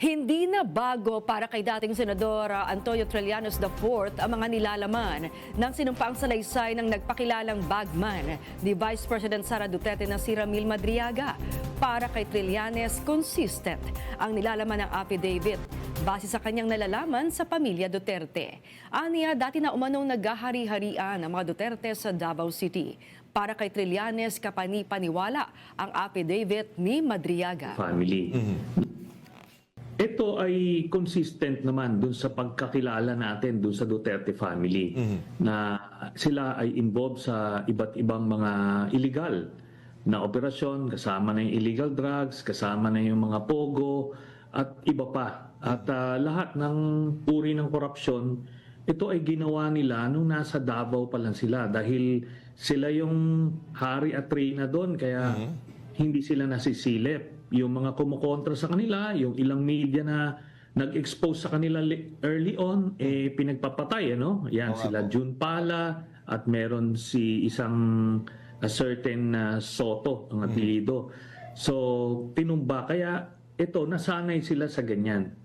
Hindi na bago para kay dating Senador Antonio Trillanes IV ang mga nilalaman ng sinumpaang salaysay ng nagpakilalang bagman ni Vice President Sara Duterte na si Ramil Madriaga. Para kay Trillanes, consistent ang nilalaman ng affidavit base sa kanyang nalalaman sa pamilya Duterte. Aniya, dati na umanong naghahari-harian ang mga Duterte sa Davao City. Para kay Trillanes, kapani-paniwala ang affidavit ni Madriaga. Family. Ito ay consistent naman dun sa pagkakilala natin dun sa Duterte family na sila ay involved sa iba't ibang mga illegal na operasyon, kasama na yung illegal drugs, kasama na yung mga pogo at iba pa. At lahat ng uri ng korupsyon, ito ay ginawa nila nung nasa Davao pa lang sila dahil sila yung hari at reyna doon kaya hindi sila nasisilip. Yung mga kumukontra sa kanila, yung ilang media na nag-expose sa kanila early on, pinagpapatay, ano? Yan, sila June Pala at meron si isang certain Soto, ang apelido. So, tinumba. Kaya ito, nasanay sila sa ganyan.